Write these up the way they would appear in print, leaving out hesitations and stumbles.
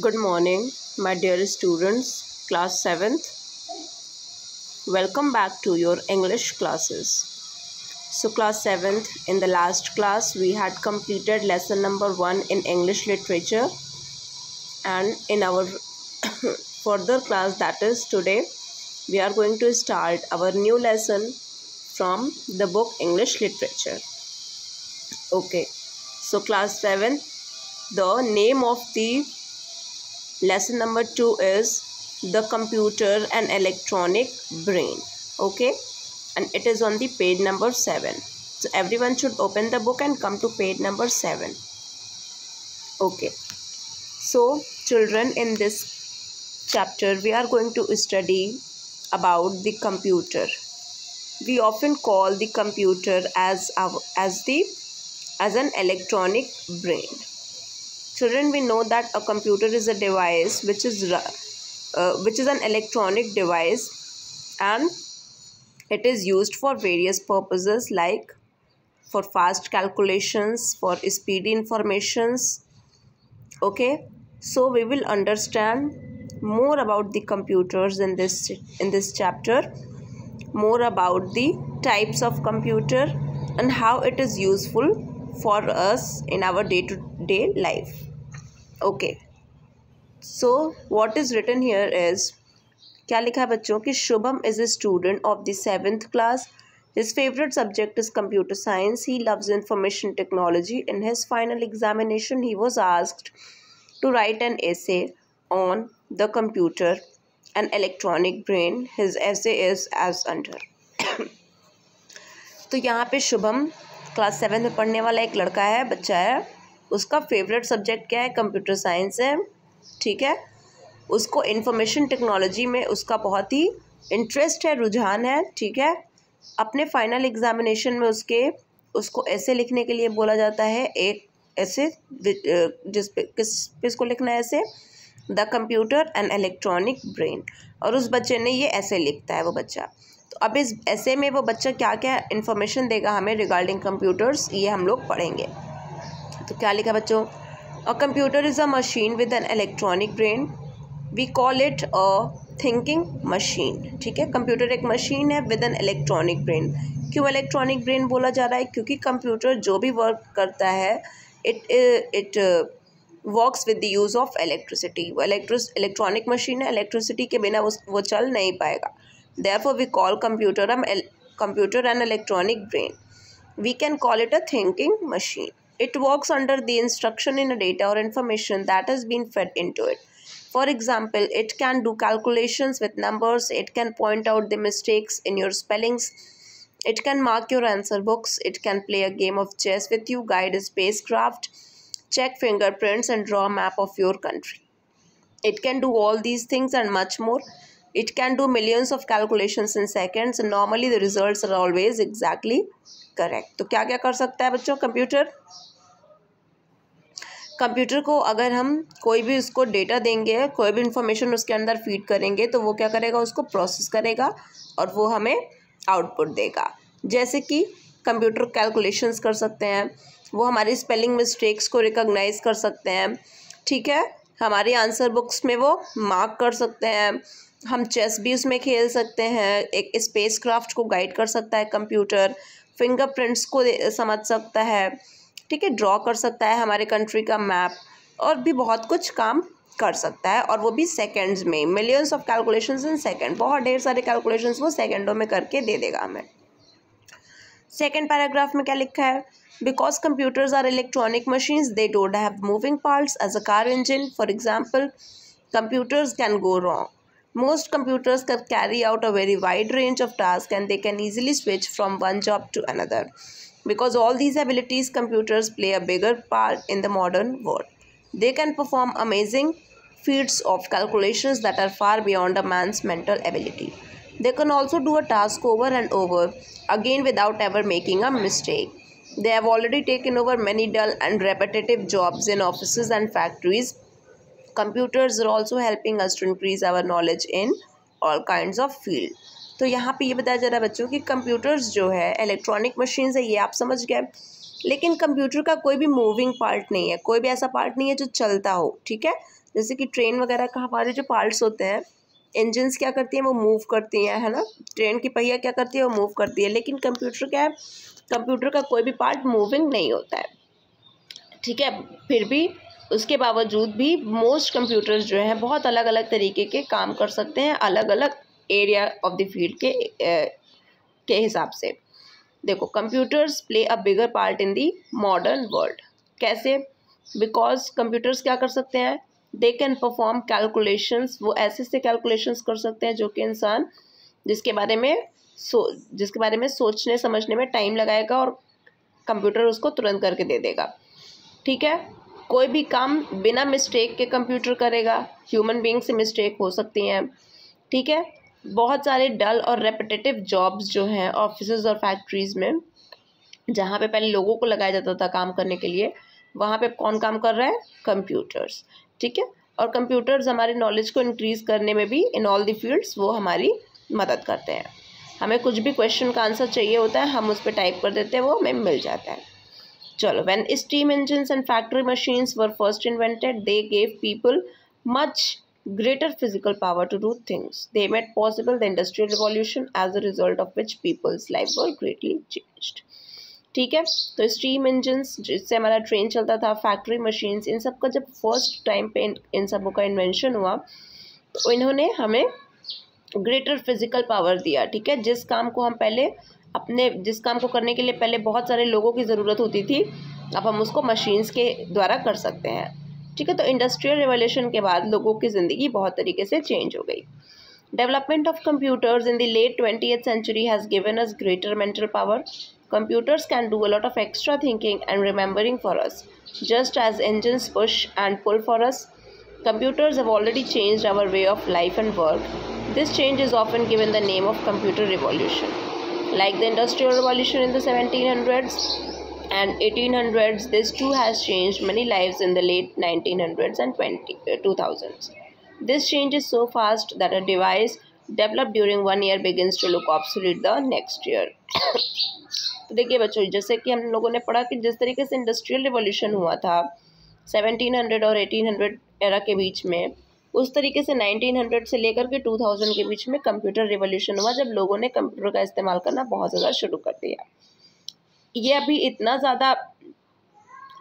Good morning, my dear students, class 7th. Welcome back to your English classes. So, class 7th, in the last class, we had completed lesson number 1 in English literature, and in our further class, that is today, we are going to start our new lesson from the book English literature. Okay, so class 7, the name of the lesson number 2 is the computer and electronic brain. Okay, and it is on the page number 7. So everyone should open the book and come to page number 7. Okay, so children, in this chapter we are going to study about the computer. We often call the computer as an electronic brain. Children, we know that a computer is a device which is an electronic device, and it is used for various purposes like for fast calculations, for speedy informations. Okay, so we will understand more about the computers in this chapter, more about the types of computer and how it is useful for us in our day-to-day life. Okay, so what is written here is, क्या लिखा है बच्चों कि Shubham is a student of the 7th class. His favorite subject is computer science. He loves information technology. In his final examination, he was asked to write an essay on the computer and electronic brain. His essay is as under. तो यहाँ पे Shubham class 7 में पढ़ने वाला एक लड़का है, बच्चा है. उसका फेवरेट सब्जेक्ट क्या है? कंप्यूटर साइंस है. ठीक है, उसको इंफॉर्मेशन टेक्नोलॉजी में उसका बहुत ही इंटरेस्ट है, रुझान है. ठीक है, अपने फाइनल एग्जामिनेशन में उसको ऐसे लिखने के लिए बोला जाता है, एक ऐसे जिस पे किसको लिखना है ऐसे, the computer and electronic brain. और उस बच्चे ने ये ऐसे लिखता है वो बच्चा. तो अब इस ऐसे में वो बच्चा क्या क्या इन्फॉर्मेशन देगा हमें रिगार्डिंग कंप्यूटर्स, ये हम लोग पढ़ेंगे. तो क्या लिखा बच्चों? A computer is a machine with an electronic brain. We call it a thinking machine. ठीक है, कंप्यूटर एक मशीन है विद एन इलेक्ट्रॉनिक ब्रेन. क्यों इलेक्ट्रॉनिक ब्रेन बोला जा रहा है? क्योंकि कंप्यूटर जो भी वर्क करता है it works with the use of electricity. वो इलेक्ट्रॉनिक मशीन है, इलेक्ट्रिसिटी के बिना वो चल नहीं पाएगा. Therefore we call computer an electronic brain. We can call it a thinking machine. It works under the instruction in a data or information that has been fed into it. For example, it can do calculations with numbers, it can point out the mistakes in your spellings, it can mark your answer books, it can play a game of chess with you, guide a spacecraft, check fingerprints and draw a map of your country. It can do all these things and much more. It can do millions of calculations in seconds and normally the results are always exactly correct. तो क्या क्या कर सकता है बच्चों computer को अगर हम कोई भी उसको डेटा देंगे, कोई भी इंफॉर्मेशन उसके अंदर फीड करेंगे, तो वो क्या करेगा? उसको प्रोसेस करेगा और वो हमें आउटपुट देगा. जैसे कि कंप्यूटर कैलकुलेशंस कर सकते हैं, वो हमारी स्पेलिंग मिस्टेक्स को रिकॉग्नाइज कर सकते हैं. ठीक है, हमारी आंसर बुक्स में वो मार्क कर सकते हैं. हम चेस भी उसमें खेल सकते हैं. एक स्पेस क्राफ्ट को गाइड कर सकता है कंप्यूटर. फिंगरप्रिंट्स को समझ सकता है. ठीक है, ड्रॉ कर सकता है हमारे कंट्री का मैप, और भी बहुत कुछ काम कर सकता है, और वो भी सेकंड्स में. Millions of calculations in second, बहुत ढेर सारे कैलकुलेशंस वो सेकंडों में करके दे देगा हमें. सेकंड पैराग्राफ में क्या लिखा है? Because computers are electronic machines they don't have moving parts as a car engine. For example, computers can go wrong. Most computers can carry out a very wide range of tasks and they can easily switch from one job to another. Because all these abilities, computers play a bigger part in the modern world. They can perform amazing feats of calculations that are far beyond a man's mental ability. They can also do a task over and over again without ever making a mistake. They have already taken over many dull and repetitive jobs in offices and factories. Computers are also helping us to increase our knowledge in all kinds of field. तो यहाँ पे ये बताया जा रहा है बच्चों कि कंप्यूटर्स जो है इलेक्ट्रॉनिक मशीन्स है, ये आप समझ गए. लेकिन कंप्यूटर का कोई भी मूविंग पार्ट नहीं है, कोई भी ऐसा पार्ट नहीं है जो चलता हो, ठीक है। जैसे कि ट्रेन वगैरह का हमारे जो पार्ट्स होते हैं, इंजन्स क्या करती हैं, वो मूव करती हैं, है ना। ट्रेन की पहिया क्या करती है, वो मूव करती है। लेकिन कंप्यूटर क्या है, कंप्यूटर का कोई भी पार्ट मूविंग नहीं होता है, ठीक है। फिर भी उसके बावजूद भी मोस्ट कंप्यूटर्स जो हैं बहुत अलग अलग तरीके के काम कर सकते हैं, अलग अलग एरिया ऑफ द फील्ड के हिसाब से। देखो, computers play a bigger part in the modern world. कैसे? बिकॉज कंप्यूटर्स क्या कर सकते हैं, दे कैन परफॉर्म कैलकुलेशंस। वो ऐसे कैलकुलेशंस कर सकते हैं जो कि इंसान जिसके बारे में सोचने समझने में टाइम लगाएगा और कंप्यूटर उसको तुरंत करके दे देगा, ठीक है। कोई भी काम बिना मिस्टेक के कंप्यूटर करेगा, ह्यूमन बीइंग से मिस्टेक हो सकती हैं, ठीक है। बहुत सारे डल और रेपिटेटिव जॉब्स जो हैं ऑफिसेज और फैक्ट्रीज़ में, जहाँ पे पहले लोगों को लगाया जाता था काम करने के लिए, वहाँ पे कौन काम कर रहा है, कंप्यूटर्स, ठीक है। और कंप्यूटर्स हमारे नॉलेज को इंक्रीज़ करने में भी इन ऑल द फील्ड्स वो हमारी मदद करते हैं। हमें कुछ भी क्वेश्चन का आंसर चाहिए होता है, हम उस पर टाइप कर देते हैं, वो हमें मिल जाता है। चलो, when steam engines and factory machines were first invented, they gave people much greater physical power to do things. They made possible the industrial revolution, as a result of which people's life were greatly changed. ठीक है, तो steam engines जिससे हमारा train चलता था, factory machines, इन सब का जब फर्स्ट टाइम पे इन सबों का इन्वेंशन हुआ तो इन्होंने हमें ग्रेटर फिजिकल पावर दिया, ठीक है। जिस काम को करने के लिए पहले बहुत सारे लोगों की ज़रूरत होती थी, अब हम उसको मशीन्स के द्वारा कर सकते हैं, ठीक है। तो इंडस्ट्रियल रिवोल्यूशन के बाद लोगों की ज़िंदगी बहुत तरीके से चेंज हो गई। Development of computers in the late 20th century has given us greater mental power. Computers can do a lot of extra thinking and remembering for us, just as engines push and pull for us. Computers have already changed our way of life and work. This change is often given the name of computer revolution. Like the Industrial Revolution in the 1700s and 1800s, this too has changed many lives in the late 1900s and 2000s. This change is so fast that a device developed during 1 year begins to look obsolete the next year. तो देखिए बच्चों, जैसे कि हम लोगों ने पढ़ा कि जिस तरीके से इंडस्ट्रियल रिवॉल्यूशन हुआ था 1700 और 1800 एरा के बीच में, उस तरीके से 1900 से लेकर के 2000 के बीच में कंप्यूटर रिवॉल्यूशन हुआ, जब लोगों ने कंप्यूटर का इस्तेमाल करना बहुत ज़्यादा शुरू कर दिया। ये अभी इतना ज़्यादा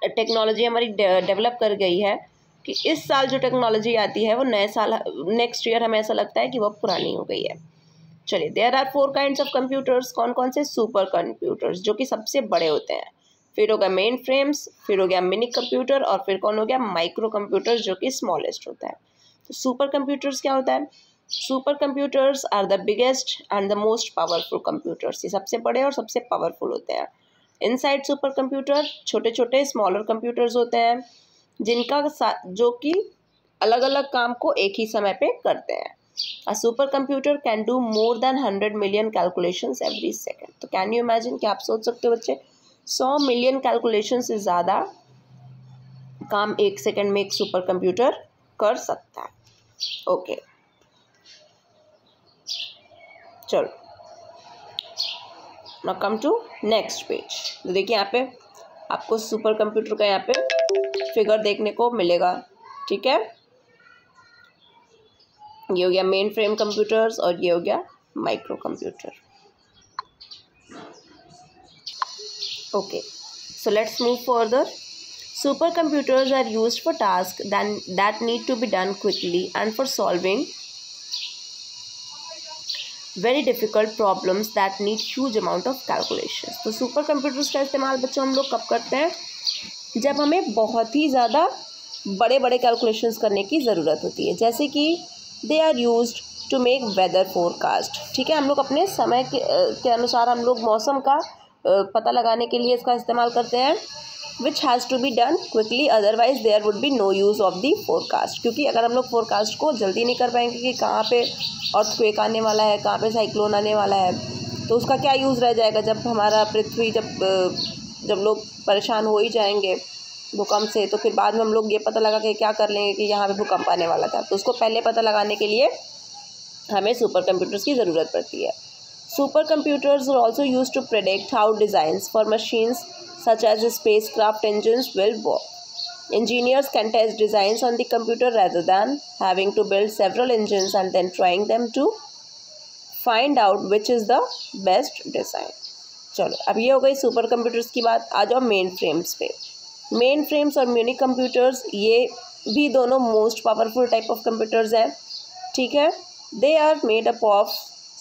टेक्नोलॉजी हमारी डेवलप कर गई है कि इस साल जो टेक्नोलॉजी आती है वो नेक्स्ट ईयर हमें ऐसा लगता है कि वो पुरानी हो गई है। चलिए, there are 4 kinds of computers. कौन कौन से? सुपर कंप्यूटर्स, जो कि सबसे बड़े होते हैं, फिर हो गया मेन फ्रेम्स, फिर हो गया मिनी कंप्यूटर, और फिर कौन हो गया? माइक्रो कंप्यूटर, जो कि स्मॉलेस्ट होता है। तो सुपर कंप्यूटर्स क्या होता है? Super computers are the biggest and the most powerful computers. ये सबसे बड़े और सबसे पावरफुल होते हैं। इनसाइड सुपर कंप्यूटर छोटे छोटे स्मॉलर कंप्यूटर्स होते हैं, जो कि अलग अलग काम को एक ही समय पे करते हैं। A supercomputer can do more than 100 million calculations every second. तो कैन यू इमेजिन, क्या आप सोच सकते हो बच्चे, 100 मिलियन कैलकुलेशन से ज़्यादा काम एक सेकंड में एक सुपर कंप्यूटर कर सकता है। ओके, चलो, now come to next page. तो देखिए यहाँ पे आपको सुपर कंप्यूटर का यहाँ पे फिगर देखने को मिलेगा, ठीक है। ये हो गया मेन फ्रेम कंप्यूटर्स और ये हो गया micro computer. Okay, so let's move further. Super computers are used for task that need to be done quickly and for solving very difficult problems that need huge amount of calculation. तो super computers का इस्तेमाल बच्चों हम लोग कब करते हैं? जब हमें बहुत ही ज़्यादा बड़े बड़े कैलकुलेशंस करने की ज़रूरत होती है। जैसे कि they are used to make weather forecast, ठीक है। हम लोग अपने समय के अनुसार हम लोग मौसम का पता लगाने के लिए इसका इस्तेमाल करते हैं, which has to be done quickly, otherwise there would be no use of the forecast. क्योंकि अगर हम लोग फोरकास्ट को जल्दी नहीं कर पाएंगे कि कहाँ पे अर्थक्वेक आने वाला है, कहाँ पे साइक्लोन आने वाला है, तो उसका क्या यूज़ रह जाएगा जब हमारा पृथ्वी जब लोग परेशान हो ही जाएंगे भूकंप से, तो फिर बाद में हम लोग ये पता लगा कि क्या कर लेंगे कि यहाँ पे भूकंप आने वाला था। तो उसको पहले पता लगाने के लिए हमें सुपर कंप्यूटर्स की ज़रूरत पड़ती है। Super computers are also use to predict how designs for machines such as spacecraft engines will work. Engineers can test designs on the computer rather than having to build several engines and then trying them to find out which is the best design. चलो अब ये हो गई super computers की बात. आ जाओ main frames पे. मेन फ्रेम्स और मिनी कंप्यूटर्स ये भी दोनों most powerful type of computers हैं. ठीक है. They are made up of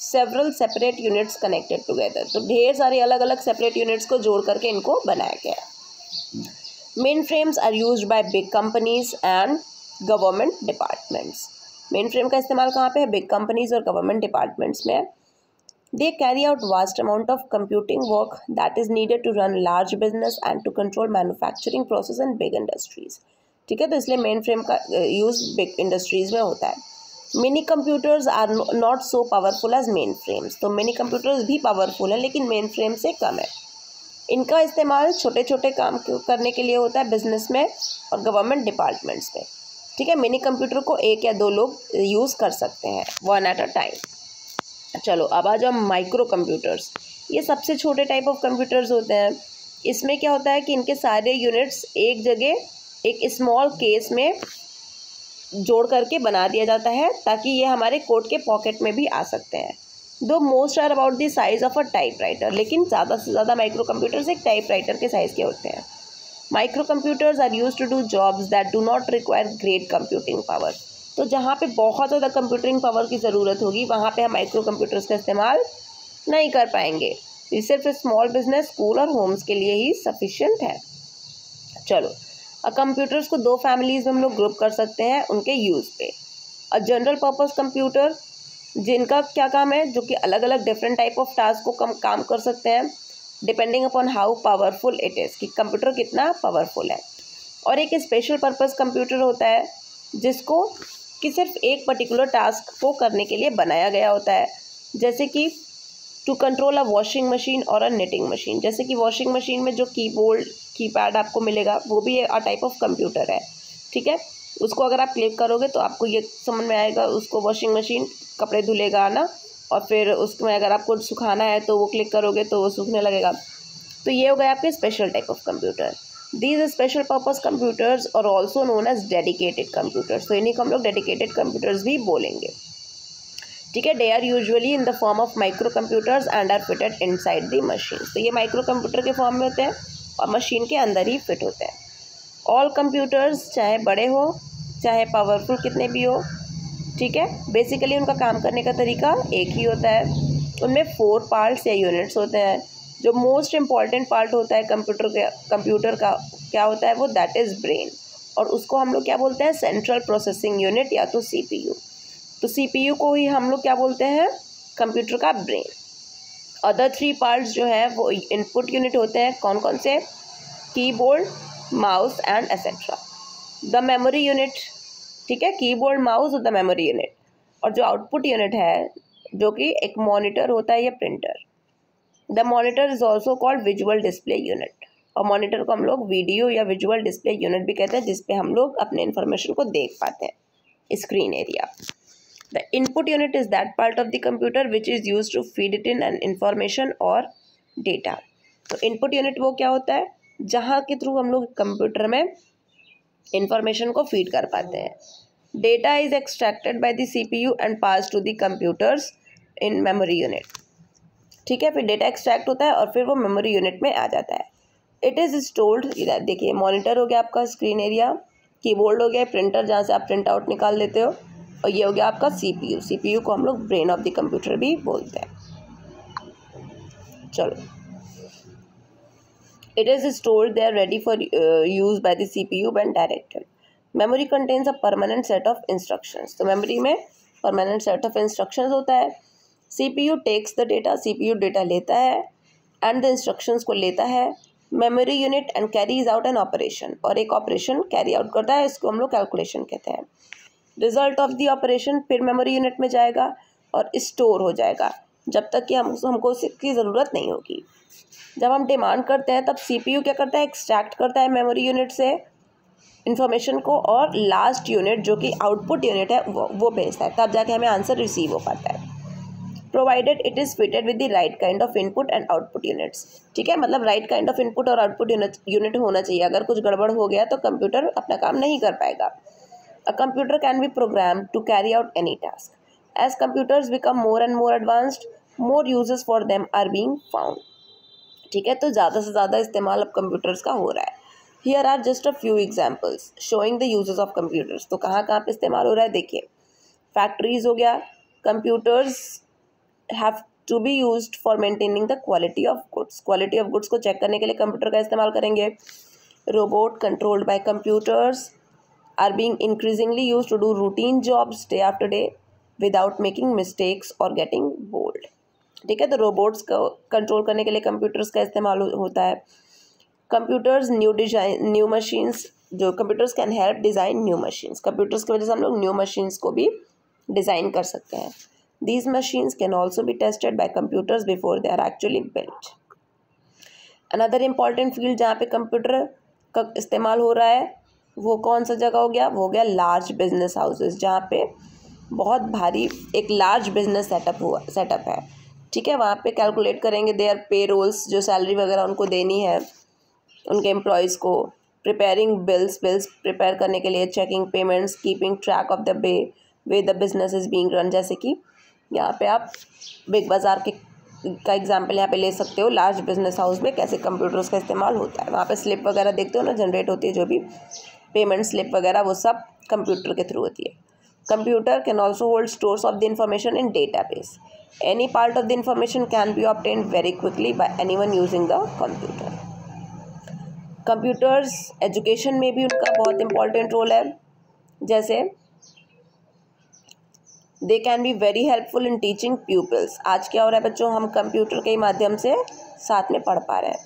several separate units connected together. तो ढेर सारे अलग अलग सेपरेट यूनिट्स को जोड़ करके इनको बनाया गया है. Main frames are used by big companies and government departments. Main frame का इस्तेमाल कहाँ पे है? बिग कंपनीज और गवर्नमेंट डिपार्टमेंट्स में. They carry out vast amount of computing work that is needed to run large business and to control manufacturing process in big industries. ठीक है. तो इसलिए मेन फ्रेम का यूज बिग इंडस्ट्रीज में होता है. Mini computers are not so powerful as main frames. तो mini computers भी पावरफुल हैं लेकिन मेन फ्रेम से कम है. इनका इस्तेमाल छोटे छोटे काम करने के लिए होता है बिजनेस में और गवर्नमेंट डिपार्टमेंट्स में. ठीक है. मिनी कंप्यूटर को एक या दो लोग यूज़ कर सकते हैं, वन एट अ टाइम. चलो अब आ जाओ माइक्रो कंप्यूटर्स. ये सबसे छोटे टाइप ऑफ कंप्यूटर्स होते हैं. इसमें क्या होता है कि इनके सारे यूनिट्स एक जगह एक स्मॉल केस में जोड़ करके बना दिया जाता है ताकि ये हमारे कोड के पॉकेट में भी आ सकते हैं. Though most are about the size of a typewriter. लेकिन ज़्यादा से ज़्यादा माइक्रो कंप्यूटर्स एक टाइपराइटर के साइज़ के होते हैं. Micro computers are use to do jobs that do not require great computing power. तो जहाँ पे बहुत ज़्यादा कंप्यूटिंग पावर की ज़रूरत होगी वहाँ पे हम माइक्रो कंप्यूटर्स का इस्तेमाल नहीं कर पाएंगे. ये सिर्फ स्मॉल बिजनेस, स्कूल और होम्स के लिए ही सफिशिएंट है. चलो कंप्यूटर्स को दो फैमिलीज़ में हम लोग ग्रुप कर सकते हैं उनके यूज़ पे. अ जनरल पर्पस कंप्यूटर जिनका क्या काम है, जो कि अलग अलग डिफरेंट टाइप ऑफ टास्क को काम कर सकते हैं depending upon how powerful it is, कि कंप्यूटर कितना पावरफुल है. और एक स्पेशल पर्पस कंप्यूटर होता है जिसको कि सिर्फ एक पर्टिकुलर टास्क को करने के लिए बनाया गया होता है. जैसे कि to control a washing machine और अ निटिंग मशीन. जैसे कि वॉशिंग मशीन में जो कीबोर्ड कीपैड आपको मिलेगा वो भी अ टाइप ऑफ कंप्यूटर है. ठीक है. उसको अगर आप क्लिक करोगे तो आपको ये समझ में आएगा, उसको वॉशिंग मशीन कपड़े धुलेगा ना, और फिर उसमें अगर आपको सुखाना है तो वो क्लिक करोगे तो वो सूखने लगेगा. तो ये हो गया आपके special type of computer. These special purpose computers और also known as dedicated computers. तो इन्हीं को हम लोग डेडिकेटेड कंप्यूटर्स भी बोलेंगे. ठीक है. They are usually in the form of micro computers and are fitted inside the machine. तो ये माइक्रो कंप्यूटर के फॉर्म में होते हैं और मशीन के अंदर ही फिट होते हैं. ऑल कंप्यूटर्स चाहे बड़े हो चाहे पावरफुल कितने भी हो, ठीक है, बेसिकली उनका काम करने का तरीका एक ही होता है. उनमें 4 पार्ट्स या यूनिट्स होते हैं. जो मोस्ट इम्पॉर्टेंट पार्ट होता है कंप्यूटर का क्या होता है वो, दैट इज़ ब्रेन. और उसको हम लोग क्या बोलते हैं? सेंट्रल प्रोसेसिंग यूनिट या तो CPU. तो CPU को ही हम लोग क्या बोलते हैं? कंप्यूटर का ब्रेन. अदर 3 पार्ट्स जो है वो इनपुट यूनिट होते हैं. कौन कौन से? Keyboard, mouse and etcetera. The memory unit. ठीक है. कीबोर्ड, माउस और द मेमोरी यूनिट. और जो आउटपुट यूनिट है जो कि एक मॉनिटर होता है या printer. The monitor is also called visual display unit. और मॉनिटर को हम लोग वीडियो या विजुअल डिस्प्ले यूनिट भी कहते हैं जिसपे हम लोग अपने इन्फॉर्मेशन को देख पाते हैं, screen area. The input unit is that part of the computer which is use to feed it in an information और डेटा. तो इनपुट यूनिट वो क्या होता है जहाँ के थ्रू हम लोग कंप्यूटर में इंफॉर्मेशन को फीड कर पाते हैं. Data is extracted by the CPU and pass to the computers in memory unit. ठीक है. फिर डेटा एक्सट्रैक्ट होता है और फिर वो मेमोरी यूनिट में आ जाता है. It is stored. देखिए मॉनिटर हो गया आपका स्क्रीन एरिया, कीबोर्ड हो गया प्रिंटर जहाँ से आप प्रिंट आउट निकाल लेते हो, और ये हो गया आपका CPU. CPU को हम लोग ब्रेन ऑफ द कंप्यूटर भी बोलते हैं. चलो, it is stored there ready for use by the CPU when directed. Memory contains a permanent set of instructions. तो memory में permanent set of instructions होता है. CPU takes the data. CPU data लेता है and the instructions को लेता है. Memory unit and carries out an operation. और एक operation carry out करता है, इसको हम लोग calculation कहते हैं. Result of the operation फिर memory unit में जाएगा और store हो जाएगा जब तक कि हमको इसकी ज़रूरत नहीं होगी. जब हम डिमांड करते हैं तब CPU क्या करता है? एक्सट्रैक्ट करता है मेमोरी यूनिट से इंफॉर्मेशन को और लास्ट यूनिट जो कि आउटपुट यूनिट है वो भेजता है, तब जाके हमें आंसर रिसीव हो पाता है. Provided it is fitted with the right kind of input and output units. ठीक है, मतलब राइट काइंड ऑफ इनपुट और आउटपुट यूनिट होना चाहिए। अगर कुछ गड़बड़ हो गया तो कंप्यूटर अपना काम नहीं कर पाएगा। A computer can be program to carry out any task. As computers become more and more advanced, more uses for them are being found. ठीक है, तो ज़्यादा से ज़्यादा इस्तेमाल अब कंप्यूटर्स का हो रहा है। Here are just a few examples showing the uses of computers. तो कहाँ कहाँ पे इस्तेमाल हो रहा है देखिए। फैक्ट्रीज हो गया, computers have to be used for maintaining the quality of goods. Quality of goods को चेक करने के लिए कंप्यूटर का इस्तेमाल करेंगे। Robot controlled by computers are being increasingly used to do routine jobs day after day without making mistakes और getting bored. ठीक है, तो रोबोट्स को कंट्रोल करने के लिए कंप्यूटर्स का इस्तेमाल होता है। कंप्यूटर्स न्यू मशीन्स, जो computers can help design new machines. Computers की वजह से हम लोग न्यू मशीन्स को भी डिज़ाइन कर सकते हैं। These machines can also be tested by computers before they are actually built. Another important field जहाँ पे कंप्यूटर का इस्तेमाल हो रहा है वो कौन सा जगह हो गया, वो हो गया लार्ज बिजनेस हाउसेस, जहाँ पे बहुत भारी एक लार्ज बिजनेस सेटअप है। ठीक है, वहाँ पे कैलकुलेट करेंगे देयर पे रोल्स, जो सैलरी वगैरह उनको देनी है उनके एम्प्लॉयज़ को। प्रिपेयरिंग बिल्स प्रिपेयर करने के लिए, checking payments, keeping track of the way the business is being run. जैसे कि यहाँ पे आप बिग बाज़ार का एग्जांपल यहाँ पे ले सकते हो। लार्ज बिजनेस हाउस में कैसे कंप्यूटर्स का इस्तेमाल होता है, वहाँ पे स्लिप वगैरह देखते हो ना जनरेट होती है, जो भी पेमेंट स्लिप वगैरह वो सब कंप्यूटर के थ्रू होती है। Computer can also hold stores of the information in database. Any part of the information can be obtained very quickly bye anyone using the computer. Computers education में भी उनका बहुत इंपॉर्टेंट रोल है। जैसे they can be very helpful in teaching people's. आज क्या हो रहा है बच्चों, हम कंप्यूटर के माध्यम से साथ में पढ़ पा रहे हैं।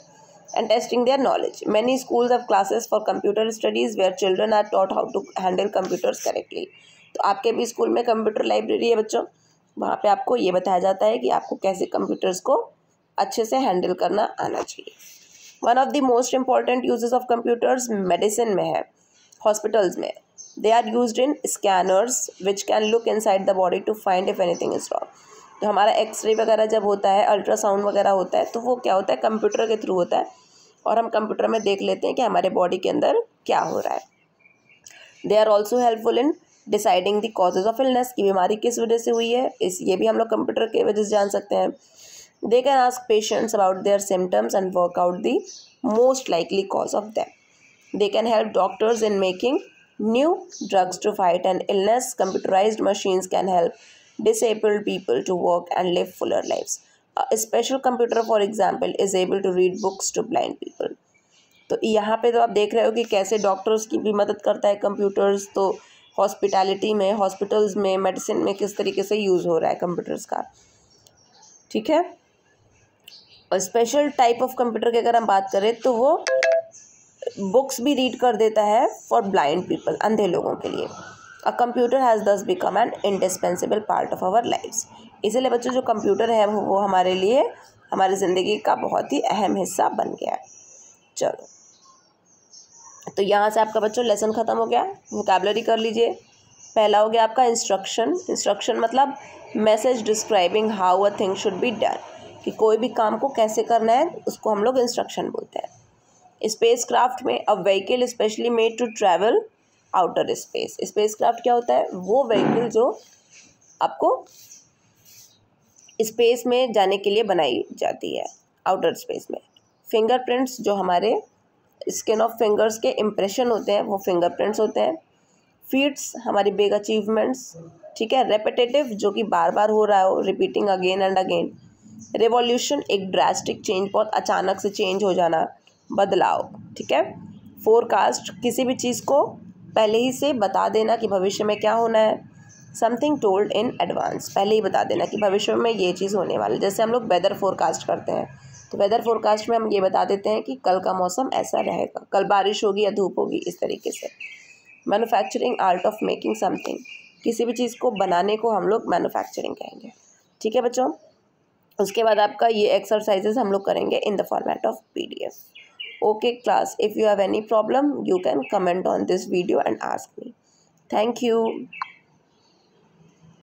And testing their knowledge, many schools have classes for computer studies where children are taught how to handle computers correctly. तो आपके भी स्कूल में कंप्यूटर लाइब्रेरी है बच्चों, वहाँ पे आपको ये बताया जाता है कि आपको कैसे कंप्यूटर्स को अच्छे से हैंडल करना आना चाहिए। One of the most important uses of computers medicine में है, हॉस्पिटल्स में। They are used in scanners which can look inside the body to find if anything is wrong. तो हमारा एक्सरे वगैरह जब होता है, अल्ट्रासाउंड वगैरह होता है, तो वो क्या होता है, कंप्यूटर के थ्रू होता है और हम कंप्यूटर में देख लेते हैं कि हमारे बॉडी के अंदर क्या हो रहा है। They are also helpful in deciding the causes of illness, की बीमारी किस वजह से हुई है, ये भी हम लोग कंप्यूटर के वजह से जान सकते हैं। They can ask patients about their symptoms and work out the most likely cause of them. They can help doctors in making new drugs to fight an illness. Computerized machines can help disabled people to work and live fuller lives. A special computer, for example, is able to read books to blind people. तो यहाँ पे तो आप देख रहे हो कि कैसे डॉक्टर्स की भी मदद करता है कंप्यूटर्स। तो हॉस्पिटैलिटी में, हॉस्पिटल्स में, मेडिसिन में किस तरीके से यूज़ हो रहा है कंप्यूटर्स का। ठीक है, और स्पेशल टाइप ऑफ कंप्यूटर की अगर हम बात करें तो वो बुक्स भी रीड कर देता है फॉर ब्लाइंड पीपल, अंधे लोगों के लिए। A computer has thus become an indispensable part of our lives. इसीलिए बच्चों जो कंप्यूटर है वो हमारे लिए, हमारी ज़िंदगी का बहुत ही अहम हिस्सा बन गया है। चलो, तो यहाँ से आपका बच्चों लेसन ख़त्म हो गया। वोकैबुलरी कर लीजिए। पहला हो गया आपका इंस्ट्रक्शन। इंस्ट्रक्शन मतलब message describing how a thing should be done, कि कोई भी काम को कैसे करना है उसको हम लोग इंस्ट्रक्शन बोलते हैं। स्पेस क्राफ्ट में a vehicle specially made to travel outer space. Space craft क्या होता है, वो व्हीकल जो आपको स्पेस में जाने के लिए बनाई जाती है, आउटर स्पेस में। फिंगरप्रिंट्स, जो हमारे स्किन ऑफ फिंगर्स के इम्प्रेशन होते हैं वो फिंगरप्रिंट्स होते हैं। फीट्स हमारी बिग अचीवमेंट्स। ठीक है, रेपिटेटिव जो कि बार बार हो रहा हो, repeating again and again. Revolution एक ड्रास्टिक चेंज, बहुत अचानक से चेंज हो जाना, बदलाव। ठीक है, फोरकास्ट किसी भी चीज़ को पहले ही से बता देना कि भविष्य में क्या होना है। समथिंग टोल्ड इन एडवांस, पहले ही बता देना कि भविष्य में ये चीज़ होने वाली। जैसे हम लोग वेदर फोरकास्ट करते हैं, तो वेदर फोरकास्ट में हम ये बता देते हैं कि कल का मौसम ऐसा रहेगा, कल बारिश होगी या धूप होगी, इस तरीके से। Manufacturing art of making something, किसी भी चीज़ को बनाने को हम लोग मैन्युफैक्चरिंग कहेंगे। ठीक है बच्चों, उसके बाद आपका ये एक्सरसाइजेस हम लोग करेंगे in the format of PDF. Okay class, if you have any problem you can comment on this video and ask me. Thank you.